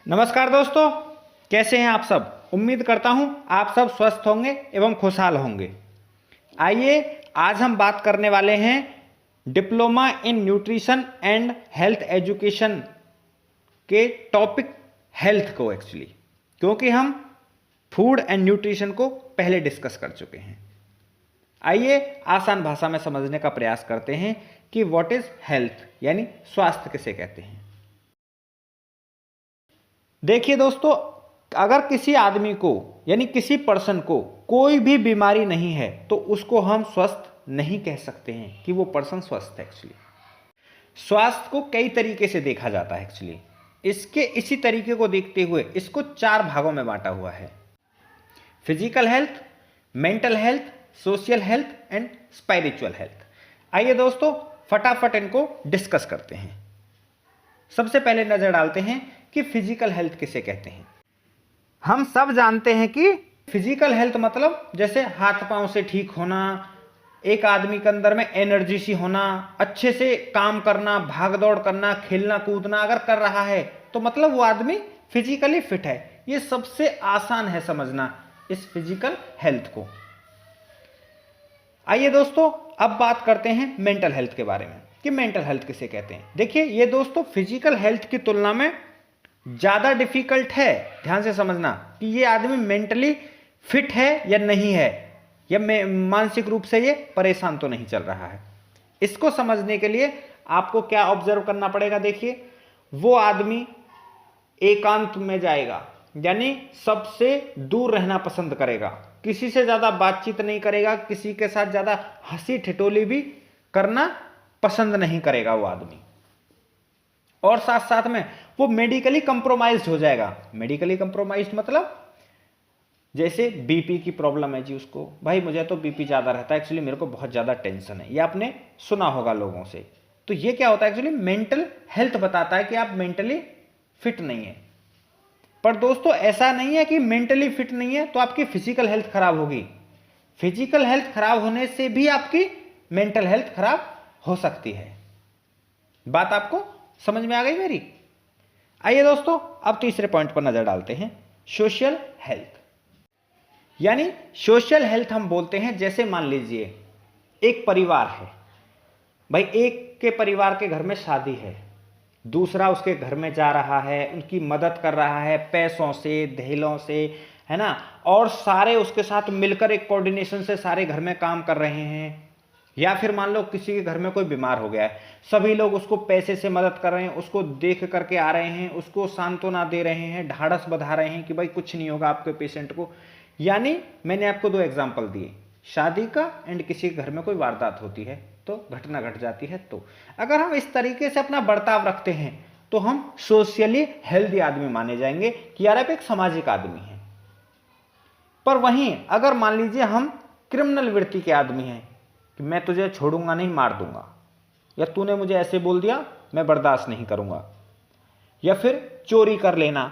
नमस्कार दोस्तों, कैसे हैं आप सब। उम्मीद करता हूं आप सब स्वस्थ होंगे एवं खुशहाल होंगे। आइए आज हम बात करने वाले हैं diploma in nutrition and health education के टॉपिक हेल्थ को एक्चुअली, क्योंकि हम फूड एंड न्यूट्रिशन को पहले डिस्कस कर चुके हैं। आइए आसान भाषा में समझने का प्रयास करते हैं कि व्हाट इज हेल्थ यानी स्वास्थ्य किसे कहते हैं। देखिए दोस्तों, अगर किसी आदमी को यानी किसी पर्सन को कोई भी बीमारी नहीं है तो उसको हम स्वस्थ नहीं कह सकते हैं कि वो पर्सन स्वस्थ है। एक्चुअली स्वास्थ्य को कई तरीके से देखा जाता है। एक्चुअली इसके इसी तरीके को देखते हुए इसको 4 भागों में बांटा हुआ है: physical health, mental health, social health and spiritual health. आइए दोस्तों फटाफट इनको डिस्कस करते हैं। सबसे पहले नजर डालते हैं कि फिजिकल हेल्थ किसे कहते हैं। हम सब जानते हैं कि फिजिकल हेल्थ मतलब जैसे हाथ पांव से ठीक होना, एक आदमी के अंदर में एनर्जी सी होना, अच्छे से काम करना, भाग दौड़ करना, खेलना कूदना अगर कर रहा है तो मतलब वो आदमी फिजिकली फिट है। ये सबसे आसान है समझना इस फिजिकल हेल्थ को। आइए दोस्तों अब बात करते हैं मेंटल हेल्थ के बारे में कि मेंटल हेल्थ किसे कहते हैं। देखिए ये दोस्तों फिजिकल हेल्थ की तुलना में ज्यादा डिफिकल्ट है। ध्यान से समझना कि ये आदमी मेंटली फिट है या नहीं है, या मानसिक रूप से ये परेशान तो नहीं चल रहा है। इसको समझने के लिए आपको क्या ऑब्जर्व करना पड़ेगा। देखिए वो आदमी एकांत में जाएगा यानी सबसे दूर रहना पसंद करेगा, किसी से ज्यादा बातचीत नहीं करेगा, किसी के साथ ज्यादा हंसी ठिठोली भी करना पसंद नहीं करेगा वो आदमी। और साथ साथ में वो मेडिकली कंप्रोमाइज्ड हो जाएगा। मेडिकली कंप्रोमाइज्ड मतलब जैसे बीपी की प्रॉब्लम है जी, उसको भाई मुझे तो बीपी ज्यादा रहता है, एक्चुअली मेरे को बहुत ज्यादा टेंशन है, ये आपने सुना होगा लोगों से। तो ये क्या होता है एक्चुअली मेंटल हेल्थ बताता है कि आप मेंटली फिट नहीं है। पर दोस्तों ऐसा नहीं है कि मेंटली फिट नहीं है तो आपकी फिजिकल हेल्थ खराब होगी। फिजिकल हेल्थ खराब होने से भी आपकी मेंटल हेल्थ खराब हो सकती है। बात आपको समझ में आ गई मेरी। आइए दोस्तों अब तीसरे पॉइंट पर नजर डालते हैं, सोशल हेल्थ। यानी सोशल हेल्थ हम बोलते हैं जैसे मान लीजिए एक परिवार है, भाई एक के परिवार के घर में शादी है, दूसरा उसके घर में जा रहा है, उनकी मदद कर रहा है पैसों से, दहेलों से, है ना, और सारे उसके साथ मिलकर एक कोऑर्डिनेशन से सारे घर में काम कर रहे हैं। या फिर मान लो किसी के घर में कोई बीमार हो गया है, सभी लोग उसको पैसे से मदद कर रहे हैं, उसको देख करके आ रहे हैं, उसको सांत्वना दे रहे हैं, ढाढ़स बधा रहे हैं कि भाई कुछ नहीं होगा आपके पेशेंट को। यानी मैंने आपको 2 एग्जाम्पल दिए, शादी का एंड किसी के घर में कोई वारदात होती है तो घटना घट जाती है। तो अगर हम इस तरीके से अपना बर्ताव रखते हैं तो हम सोशली हेल्दी आदमी माने जाएंगे कि यार आप एक सामाजिक आदमी हैं। पर वहीं अगर मान लीजिए हम क्रिमिनल वृत्ति के आदमी हैं कि मैं तुझे छोड़ूंगा नहीं, मार दूंगा, या तूने मुझे ऐसे बोल दिया मैं बर्दाश्त नहीं करूंगा, या फिर चोरी कर लेना,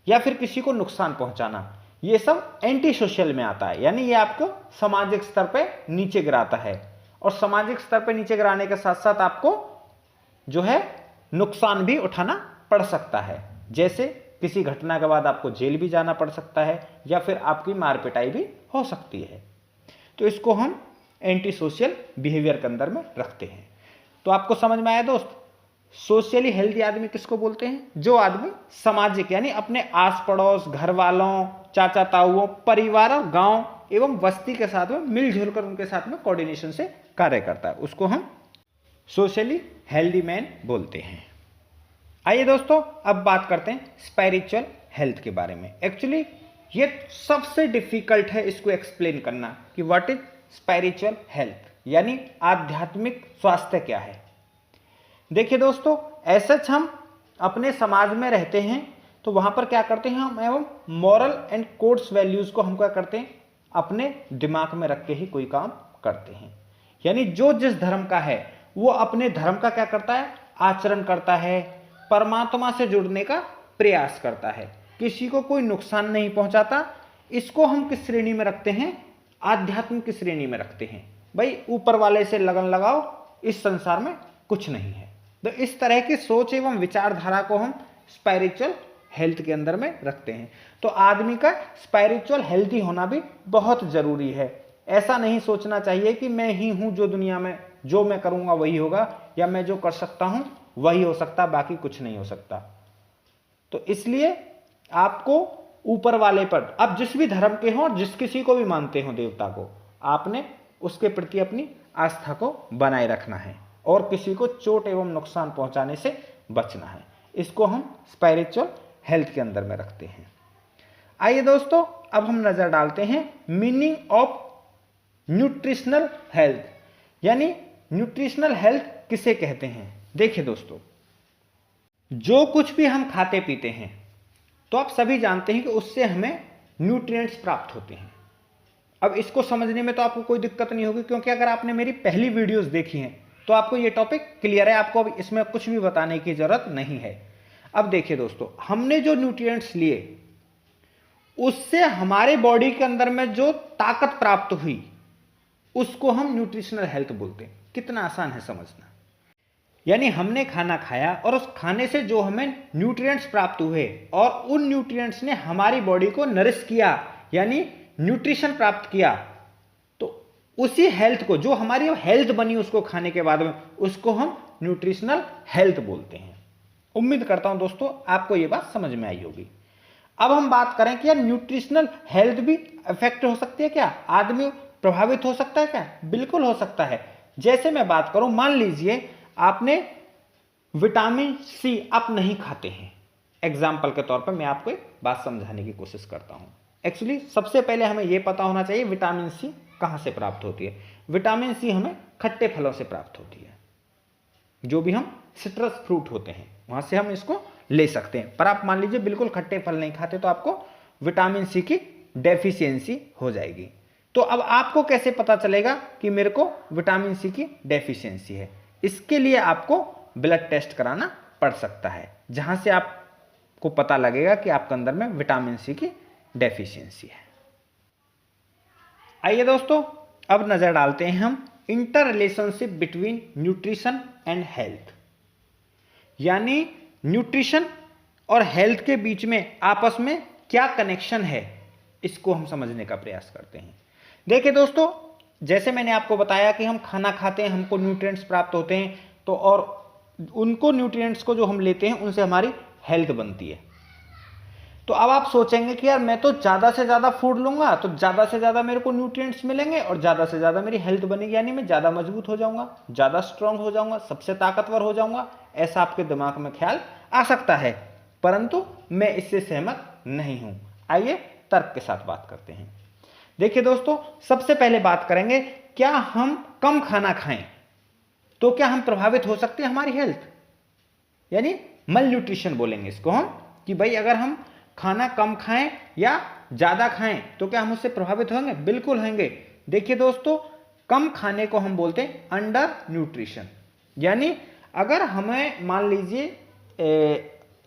या फिर किसी को नुकसान पहुंचाना, ये सब एंटी सोशल में आता है। यानी ये आपको सामाजिक स्तर पे नीचे गिराता है, और सामाजिक स्तर पे नीचे गिराने के साथ साथ आपको जो है नुकसान भी उठाना पड़ सकता है। जैसे किसी घटना के बाद आपको जेल भी जाना पड़ सकता है, या फिर आपकी मार पिटाई भी हो सकती है। तो इसको हम एंटी सोशल बिहेवियर के अंदर में रखते हैं। तो आपको समझ में आया दोस्त, सोशली हेल्दी आदमी किसको बोलते हैं? जो आदमी सामाजिक यानी अपने आस पड़ोस, घर वालों, चाचा ताऊओं, परिवार और गांव एवं बस्ती के साथ में मिलजुल कर उनके साथ में कोऑर्डिनेशन से कार्य करता है, उसको हम सोशली हेल्दी मैन बोलते हैं। आइए दोस्तों अब बात करते हैं स्पिरिचुअल हेल्थ के बारे में। एक्चुअली ये सबसे डिफिकल्ट है इसको एक्सप्लेन करना कि व्हाट इज स्पिरिचुअल हेल्थ यानी आध्यात्मिक स्वास्थ्य क्या है। देखिए दोस्तों ऐसा हम अपने समाज में रहते हैं तो वहां पर क्या करते हैं हम, एवं मॉरल एंड कोड्स वैल्यूज को हम क्या करते हैं अपने दिमाग में रख के ही कोई काम करते हैं। यानी जो जिस धर्म का है वो अपने धर्म का क्या करता है, आचरण करता है, परमात्मा से जुड़ने का प्रयास करता है, किसी को कोई नुकसान नहीं पहुंचाता। इसको हम किस श्रेणी में रखते हैं? आध्यात्म की श्रेणी में रखते हैं। भाई ऊपर वाले से लगन लगाओ, इस संसार में कुछ नहीं है। तो इस तरह की सोच एवं विचारधारा को हम स्पिरिचुअल हेल्थ के अंदर में रखते हैं। तो आदमी का स्पिरिचुअल हेल्थी होना भी बहुत जरूरी है। ऐसा नहीं सोचना चाहिए कि मैं ही हूं जो दुनिया में, जो मैं करूंगा वही होगा, या मैं जो कर सकता हूं वही हो सकता, बाकी कुछ नहीं हो सकता। तो इसलिए आपको ऊपर वाले पर, आप जिस भी धर्म के हो और जिस किसी को भी मानते हो देवता को, आपने उसके प्रति अपनी आस्था को बनाए रखना है और किसी को चोट एवं नुकसान पहुंचाने से बचना है। इसको हम स्पिरिचुअल हेल्थ के अंदर में रखते हैं। आइए दोस्तों, अब हम नजर डालते हैं मीनिंग ऑफ न्यूट्रिशनल हेल्थ, यानी न्यूट्रिशनल हेल्थ किसे कहते हैं। देखिए दोस्तों, जो कुछ भी हम खाते पीते हैं तो आप सभी जानते हैं कि उससे हमें न्यूट्रिएंट्स प्राप्त होते हैं। अब इसको समझने में तो आपको कोई दिक्कत नहीं होगी, क्योंकि अगर आपने मेरी पहली वीडियोस देखी हैं तो आपको ये टॉपिक क्लियर है, आपको अब इसमें कुछ भी बताने की जरूरत नहीं है। अब देखिए दोस्तों, हमने जो न्यूट्रिएंट्स लिए उससे हमारे बॉडी के अंदर में जो ताकत प्राप्त हुई उसको हम न्यूट्रिशनल हेल्थ बोलते हैं। कितना आसान है समझना। यानी हमने खाना खाया और उस खाने से जो हमें न्यूट्रिएंट्स प्राप्त हुए और उन न्यूट्रिएंट्स ने हमारी बॉडी को नरिश किया, यानी न्यूट्रिशन प्राप्त किया, तो उसी हेल्थ को, जो हमारी हेल्थ बनी उसको खाने के बाद में, उसको हम न्यूट्रिशनल हेल्थ बोलते हैं। उम्मीद करता हूं दोस्तों आपको यह बात समझ में आई होगी। अब हम बात करें कि यार न्यूट्रिशनल हेल्थ भी अफेक्ट हो सकती है क्या, आदमी प्रभावित हो सकता है क्या? बिल्कुल हो सकता है। जैसे मैं बात करूं, मान लीजिए आपने विटामिन सी आप नहीं खाते हैं। एग्जाम्पल के तौर पर मैं आपको एक बात समझाने की कोशिश करता हूं। एक्चुअली सबसे पहले हमें यह पता होना चाहिए विटामिन सी कहां से प्राप्त होती है। विटामिन सी हमें खट्टे फलों से प्राप्त होती है। जो भी हम सिट्रस फ्रूट होते हैं वहां से हम इसको ले सकते हैं। पर आप मान लीजिए बिल्कुल खट्टे फल नहीं खाते तो आपको विटामिन सी की डेफिशिएंसी हो जाएगी। तो अब आपको कैसे पता चलेगा कि मेरे को विटामिन सी की डेफिशिएंसी है? इसके लिए आपको ब्लड टेस्ट कराना पड़ सकता है, जहां से आपको पता लगेगा कि आपके अंदर में विटामिन सी की डेफिशिएंसी है। आइए दोस्तों, अब नजर डालते हैं हम inter relationship between nutrition and health, यानी न्यूट्रिशन और हेल्थ के बीच में आपस में क्या कनेक्शन है, इसको हम समझने का प्रयास करते हैं। देखिए दोस्तों, जैसे मैंने आपको बताया कि हम खाना खाते हैं, हमको न्यूट्रिएंट्स प्राप्त होते हैं, तो और उनको न्यूट्रिएंट्स को जो हम लेते हैं उनसे हमारी हेल्थ बनती है। तो अब आप सोचेंगे कि यार मैं तो ज़्यादा से ज़्यादा फूड लूंगा तो ज़्यादा से ज़्यादा मेरे को न्यूट्रिएंट्स मिलेंगे और ज़्यादा से ज़्यादा मेरी हेल्थ बनेगी, यानी मैं ज़्यादा मजबूत हो जाऊंगा, ज़्यादा स्ट्रांग हो जाऊंगा, सबसे ताकतवर हो जाऊंगा, ऐसा आपके दिमाग में ख्याल आ सकता है। परंतु मैं इससे सहमत नहीं हूं। आइए तर्क के साथ बात करते हैं। देखिए दोस्तों, सबसे पहले बात करेंगे, क्या हम कम खाना खाएं तो क्या हम प्रभावित हो सकते हैं हमारी हेल्थ, यानी मल न्यूट्रिशन बोलेंगे इसको हम, कि भाई अगर हम खाना कम खाएं या ज्यादा खाएं तो क्या हम उससे प्रभावित होंगे? बिल्कुल होंगे। देखिए दोस्तों, कम खाने को हम बोलते हैं अंडर न्यूट्रिशन, यानी अगर हमें मान लीजिए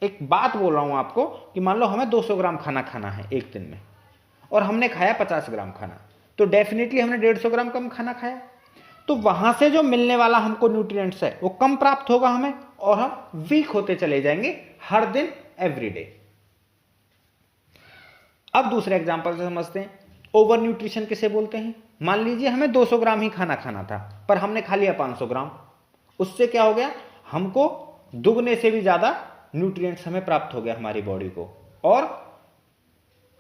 एक बात बोल रहा हूं आपको कि मान लो हमें 200 ग्राम खाना खाना है एक दिन में और हमने खाया 50 ग्राम खाना, तो डेफिनेटली हमने 150 ग्राम कम खाना खाया, तो वहां से जो मिलने वाला हमको न्यूट्रिएंट्स है वो कम प्राप्त होगा हमें, और हम वीक होते चले जाएंगे हर दिन, एवरीडे। अब दूसरे एग्जांपल से समझते हैं, ओवर न्यूट्रिशन किसे बोलते हैं। मान लीजिए हमें 200 ग्राम ही खाना खाना था पर हमने खा लिया 500 ग्राम, उससे क्या हो गया, हमको दुगने से भी ज्यादा न्यूट्रिएंट्स हमें प्राप्त हो गया हमारी बॉडी को, और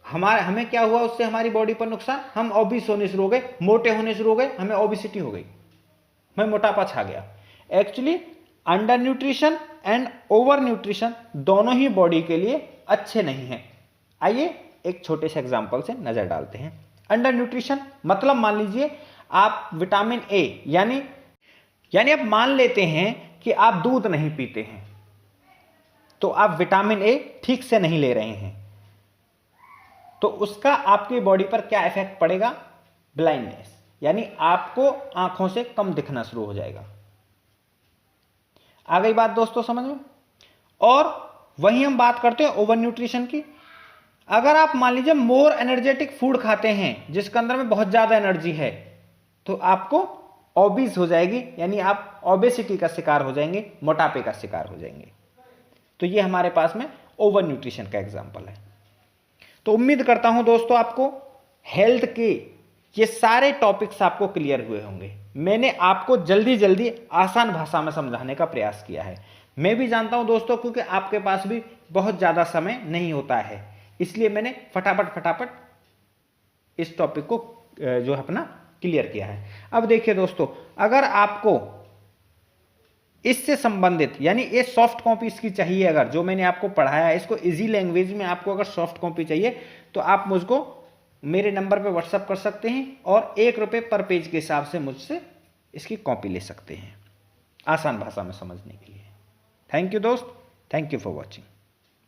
हमें क्या हुआ उससे हमारी बॉडी पर नुकसान, हम ओबीस होने शुरू हो गए, मोटे होने शुरू हो गए, हमें ओबिसिटी हो गई, हमें मोटापा छा गया। Actually under nutrition and over nutrition दोनों ही बॉडी के लिए अच्छे नहीं हैं। आइए एक छोटे से एग्जांपल से नजर डालते हैं। अंडर न्यूट्रिशन मतलब मान लीजिए आप विटामिन ए, यानी आप मान लेते हैं कि आप दूध नहीं पीते हैं तो आप विटामिन ए ठीक से नहीं ले रहे हैं, तो उसका आपकी बॉडी पर क्या इफेक्ट पड़ेगा? ब्लाइंडनेस, यानी आपको आंखों से कम दिखना शुरू हो जाएगा। आ गई बात दोस्तों समझ में? और वहीं हम बात करते हैं ओवर न्यूट्रिशन की। अगर आप मान लीजिए मोर एनर्जेटिक फूड खाते हैं जिसके अंदर में बहुत ज्यादा एनर्जी है, तो आपको ओबीस हो जाएगी, यानी आप ओबेसिटी का शिकार हो जाएंगे, मोटापे का शिकार हो जाएंगे। तो ये हमारे पास में ओवर न्यूट्रिशन का एग्जाम्पल है। तो उम्मीद करता हूं दोस्तों आपको हेल्थ के ये सारे टॉपिक्स आपको क्लियर हुए होंगे। मैंने आपको जल्दी जल्दी आसान भाषा में समझाने का प्रयास किया है। मैं भी जानता हूं दोस्तों, क्योंकि आपके पास भी बहुत ज़्यादा समय नहीं होता है, इसलिए मैंने फटाफट इस टॉपिक को जो है अपना क्लियर किया है। अब देखिए दोस्तों, अगर आपको इससे संबंधित यानी ये सॉफ्ट कॉपी इसकी चाहिए, अगर जो मैंने आपको पढ़ाया है इसको इजी लैंग्वेज में आपको अगर सॉफ्ट कॉपी चाहिए तो आप मुझको मेरे नंबर पे व्हाट्सअप कर सकते हैं और ₹1 पर पेज के हिसाब से मुझसे इसकी कॉपी ले सकते हैं आसान भाषा में समझने के लिए। थैंक यू दोस्त, थैंक यू फॉर वॉचिंग।